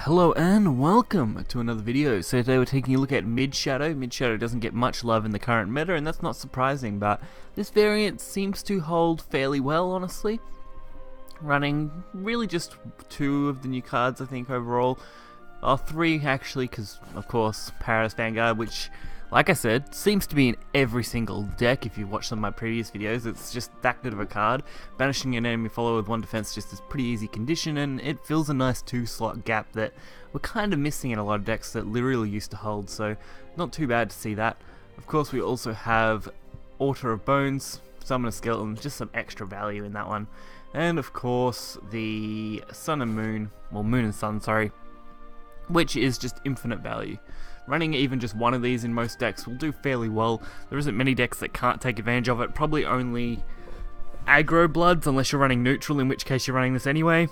Hello and welcome to another video. So today we're taking a look at Mid-Shadow. Mid-Shadow doesn't get much love in the current meta, and that's not surprising, but this variant seems to hold fairly well, honestly. Running really just 2 of the new cards, I think, overall. Or 3 actually, because of course Paradise Vanguard, which, like I said, seems to be in every single deck. If you've watched some of my previous videos, it's just that good of a card. Banishing an enemy follower with 1 defense just is pretty easy condition, and it fills a nice 2-slot gap that we're kind of missing in a lot of decks that literally used to hold, so not too bad to see that. Of course, we also have Altar of Bones, Summon a Skeleton, just some extra value in that one. And of course, the Sun and Moon, well, Moon and Sun, sorry, which is just infinite value. Running even just 1 of these in most decks will do fairly well. There isn't many decks that can't take advantage of it, probably only aggro bloods, unless you're running neutral, in which case you're running this anyway.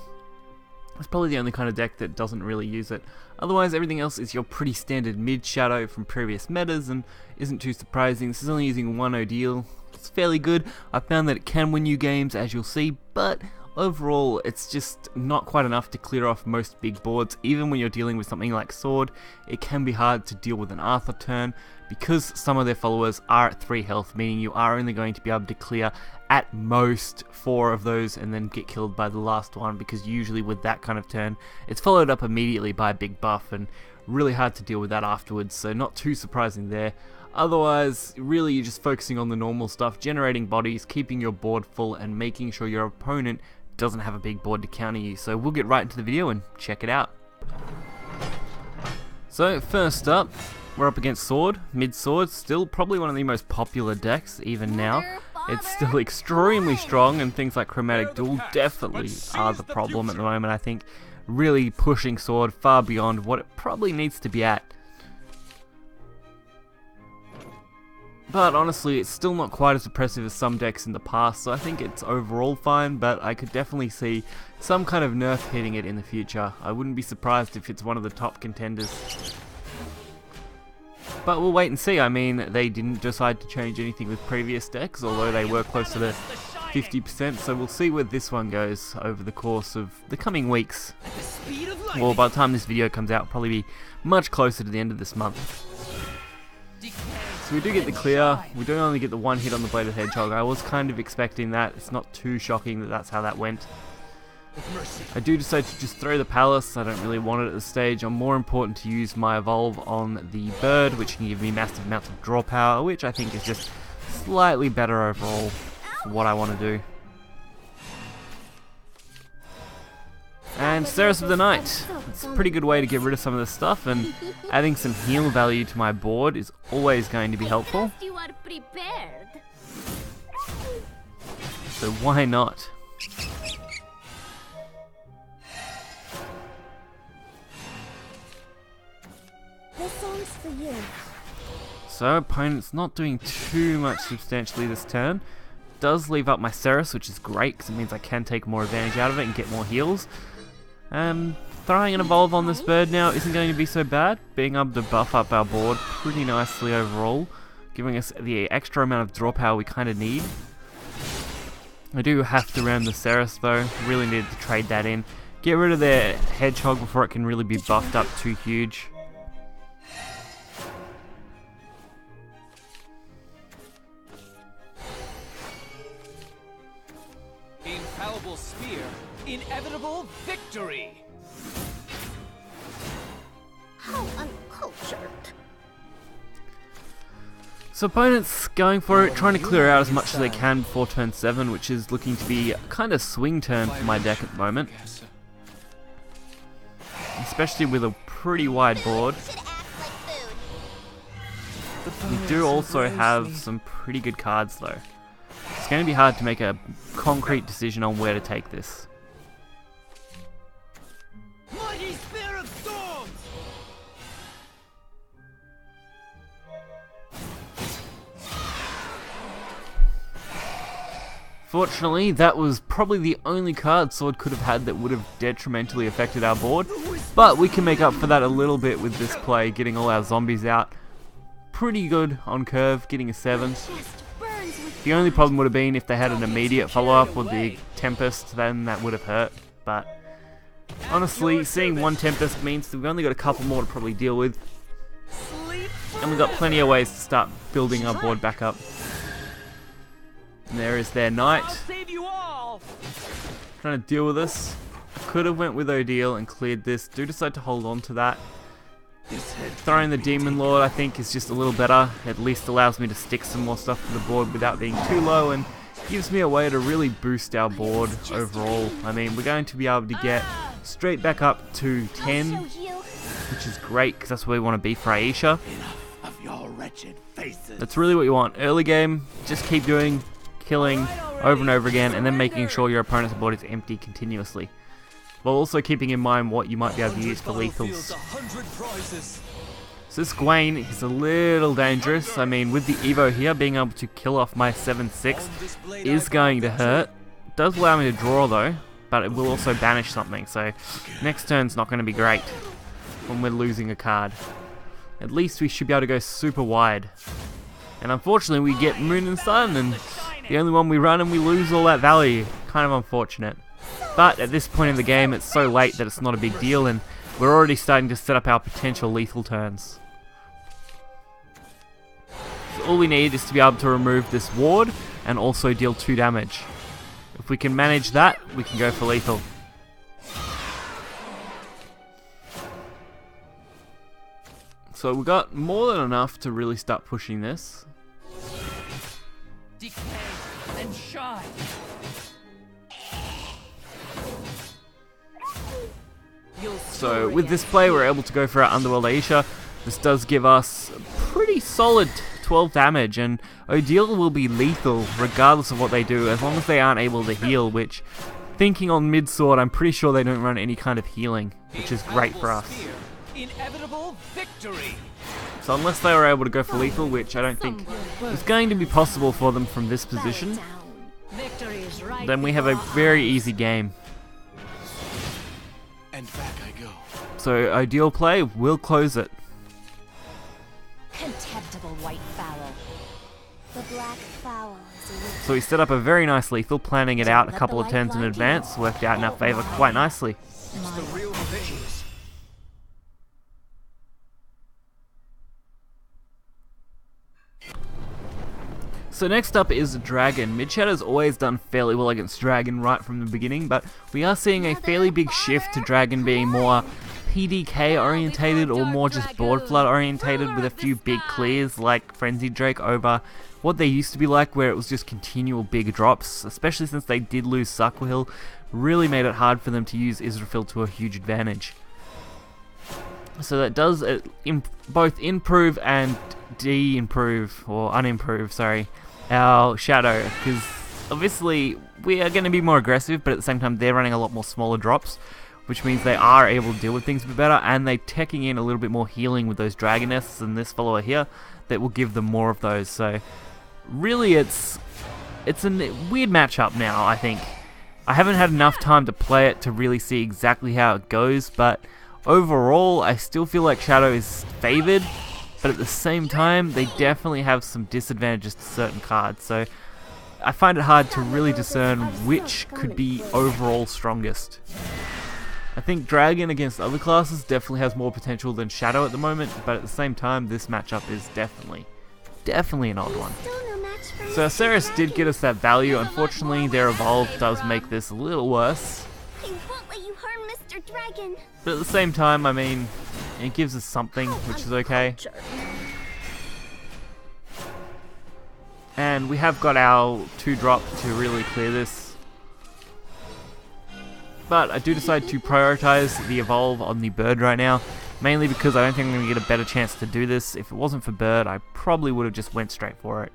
It's probably the only kind of deck that doesn't really use it. Otherwise, everything else is your pretty standard mid-shadow from previous metas and isn't too surprising. This is only using 1 Odile. It's fairly good. I found that it can win you games, as you'll see, but overall, it's just not quite enough to clear off most big boards. Even when you're dealing with something like Sword, it can be hard to deal with an Arthur turn because some of their followers are at 3 health, meaning you are only going to be able to clear at most 4 of those and then get killed by the last one, because usually with that kind of turn, it's followed up immediately by a big buff and really hard to deal with that afterwards, so not too surprising there. Otherwise, really you're just focusing on the normal stuff, generating bodies, keeping your board full, and making sure your opponent doesn't have a big board to counter you. So we'll get right into the video and check it out. So first up, we're up against Sword. Mid-Sword, still probably one of the most popular decks even now. It's still extremely strong, and things like Chromatic Duel definitely are the problem at the moment, I think. Really pushing Sword far beyond what it probably needs to be at. But honestly, it's still not quite as oppressive as some decks in the past, so I think it's overall fine, but I could definitely see some kind of nerf hitting it in the future. I wouldn't be surprised if it's one of the top contenders. But we'll wait and see. I mean, they didn't decide to change anything with previous decks, although they were closer to 50%, so we'll see where this one goes over the course of the coming weeks. Well, by the time this video comes out, it'll probably be much closer to the end of this month. So we do get the clear. We do only get the 1 hit on the Bladed Hedgehog. I was kind of expecting that. It's not too shocking that that's how that went. I do decide to just throw the Palace. I don't really want it at this stage. I'm more important to use my Evolve on the Bird, which can give me massive amounts of draw power, which I think is just slightly better overall for what I want to do. And Ceres of the Night. It's a pretty good way to get rid of some of this stuff, and adding some heal value to my board is always going to be helpful. So why not? This song's for you. So opponent's not doing too much substantially this turn. Does leave up my Ceres, which is great because it means I can take more advantage out of it and get more heals. Throwing an Evolve on this Bird now isn't going to be so bad, being able to buff up our board pretty nicely overall, giving us the extra amount of draw power we kind of need. I do have to round the Ceres though, really needed to trade that in. Get rid of their Hedgehog before it can really be buffed up too huge. Infallible Spear, inevitable victory! How uncultured. So opponents going for it, trying to clear out as much as they can before turn 7, which is looking to be kind of swing turn for my deck at the moment. Especially with a pretty wide board. We do also have some pretty good cards though. It's going to be hard to make a concrete decision on where to take this. Mighty Spear of Storms! Fortunately, that was probably the only card Sword could have had that would have detrimentally affected our board, but we can make up for that a little bit with this play, getting all our zombies out. Pretty good on curve, getting a 7. The only problem would have been if they had an immediate follow-up with the Tempest, then that would have hurt, but Honestly, seeing one Tempest means that we've only got a couple more to probably deal with. And we've got plenty of ways to start building our board back up. And there is their knight. Trying to deal with this. I could have went with Odile and cleared this. Do decide to hold on to that. Throwing the Demon Lord I think is just a little better. At least allows me to stick some more stuff to the board without being too low, and gives me a way to really boost our board overall. I mean, we're going to be able to get straight back up to 10, which is great because that's where we want to be for Aisha. That's really what you want. Early game, just keep doing killing over and over again, and then making sure your opponent's board is empty continuously, while also keeping in mind what you might be able to use for lethals. So this Gwaine is a little dangerous. I mean, with the Evo here, being able to kill off my 7/6 is going to hurt. It does allow me to draw though, but it will also banish something, so next turn's not going to be great when we're losing a card. At least we should be able to go super wide. And unfortunately we get Moon and Sun, and the only one we run and we lose all that value. Kind of unfortunate. But at this point in the game it's so late that it's not a big deal, and we're already starting to set up our potential lethal turns. So all we need is to be able to remove this ward and also deal 2 damage. If we can manage that, we can go for lethal. So we got more than enough to really start pushing this. Decay and shine. So with this play we're able to go for our Underworld Aisha. This does give us pretty solid 12 damage, and Odile will be lethal regardless of what they do, as long as they aren't able to heal, which, thinking on mid-sword, I'm pretty sure they don't run any kind of healing, which is great for us. Inevitable victory. So unless they were able to go for lethal, which I don't think is going to be possible for them from this position, then we have a very easy game. And back I go. So Odile play will close it. Contemptible white fowl. The black fowl is a witch. So we set up a very nice lethal, planning it out a couple of turns in advance. Worked out in our favour quite nicely. It's the real thing. So next up is Dragon. Midshadow's always done fairly well against Dragon right from the beginning, but we are seeing a fairly big shift to Dragon being more PDK orientated, or more just board flood orientated, with a few big clears like Frenzied Drake over what they used to be like, where it was just continual big drops, especially since they did lose Suckwill. Really made it hard for them to use Israfil to a huge advantage. So that does both improve and de-improve, or unimprove, sorry, our Shadow, because obviously we are going to be more aggressive, but at the same time they're running a lot more smaller drops, which means they are able to deal with things a bit better, and they're teching in a little bit more healing with those Dragonesses and this follower here that will give them more of those. So really it's a weird matchup now, I think. I haven't had enough time to play it to really see exactly how it goes, but overall I still feel like Shadow is favoured, but at the same time they definitely have some disadvantages to certain cards, so I find it hard to really discern which could be overall strongest. I think Dragon against other classes definitely has more potential than Shadow at the moment, but at the same time this matchup is definitely an odd one. So Ceres did get us that value. Unfortunately their evolve does make this a little worse, I won't let you harm Mr. Dragon. but at the same time, I mean, it gives us something, which is okay. And we have got our 2-drop to really clear this. But I do decide to prioritize the evolve on the bird right now, mainly because I don't think I'm going to get a better chance to do this. If it wasn't for bird, I probably would have just went straight for it.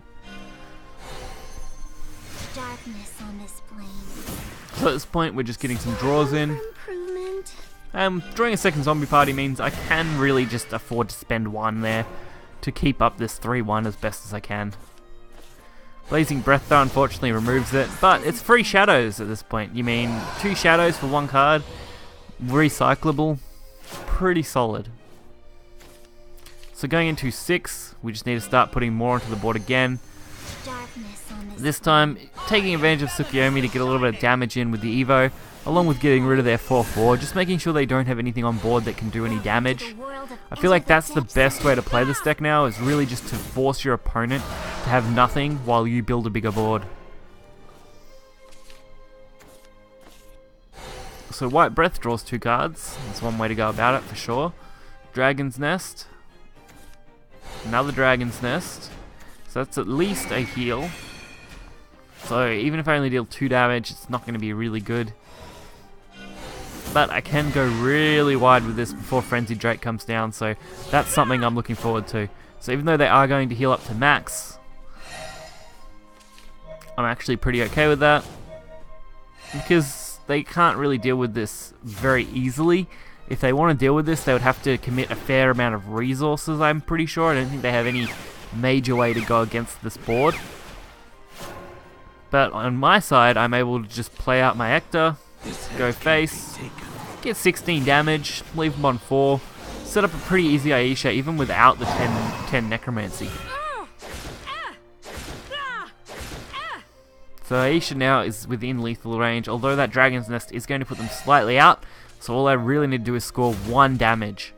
Darkness on this plane. So at this point, we're just getting some draws in. Drawing a second zombie party means I can really just afford to spend 1 there to keep up this 3-1 as best as I can. Blazing Breath though unfortunately removes it, but it's 3 shadows at this point. You mean 2 shadows for 1 card, recyclable, pretty solid. So going into 6, we just need to start putting more onto the board again. darkness on This time, taking advantage of Tsukuyomi to get a little bit of damage in with the Evo, along with getting rid of their 4/4, just making sure they don't have anything on board that can do any damage. I feel like that's the best way to play this deck now, is really just to force your opponent to have nothing while you build a bigger board. So White Breath draws 2 cards. That's one way to go about it for sure. Dragon's Nest. Another Dragon's Nest. So that's at least a heal. So even if I only deal 2 damage, it's not going to be really good. But I can go really wide with this before Frenzied Drake comes down, so that's something I'm looking forward to. So even though they are going to heal up to max, I'm actually pretty okay with that, because they can't really deal with this very easily. If they want to deal with this, they would have to commit a fair amount of resources, I'm pretty sure. I don't think they have any major way to go against this board. But on my side, I'm able to just play out my Ector, go face, get 16 damage, leave them on 4, set up a pretty easy Aisha even without the 10 Necromancy. So Aisha now is within lethal range, although that Dragon's Nest is going to put them slightly out, so all I really need to do is score 1 damage.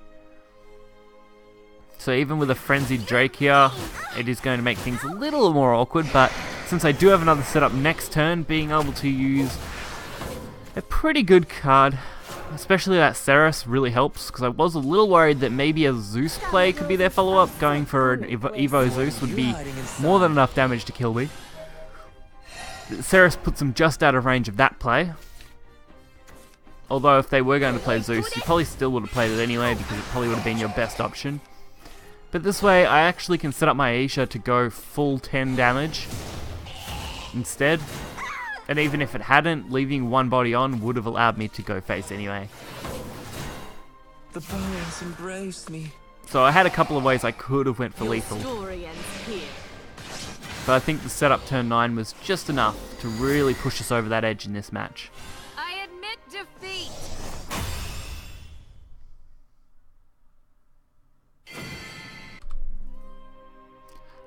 So even with a Frenzied Drake here, it is going to make things a little more awkward, but since I do have another setup next turn, being able to use a pretty good card, especially that Ceres, really helps, because I was a little worried that maybe a Zeus play could be their follow-up. Going for an Evo Zeus would be more than enough damage to kill me. Ceres puts them just out of range of that play. Although if they were going to play Zeus, you probably still would have played it anyway, because it probably would have been your best option. But this way, I actually can set up my Aisha to go full 10 damage instead. And even if it hadn't, leaving 1 body on would have allowed me to go face anyway. The bones embrace me. So I had a couple of ways I could have went for lethal. But I think the setup turn 9 was just enough to really push us over that edge in this match. I admit defeat.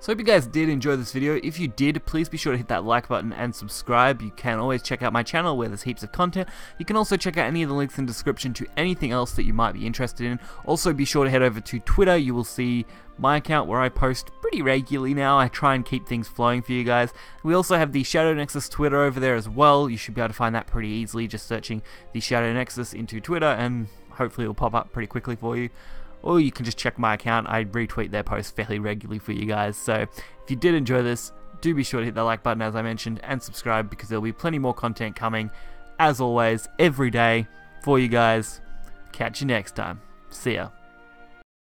So I hope you guys did enjoy this video. If you did, please be sure to hit that like button and subscribe. You can always check out my channel where there's heaps of content. You can also check out any of the links in the description to anything else that you might be interested in. Also be sure to head over to Twitter. You will see my account where I post pretty regularly now. I try and keep things flowing for you guys. We also have the Shadow Nexus Twitter over there as well. You should be able to find that pretty easily, just searching the Shadow Nexus into Twitter, and hopefully it'll pop up pretty quickly for you. Or you can just check my account. I retweet their posts fairly regularly for you guys. So if you did enjoy this, do be sure to hit that like button as I mentioned, and subscribe, because there'll be plenty more content coming, as always, every day for you guys. Catch you next time. See ya.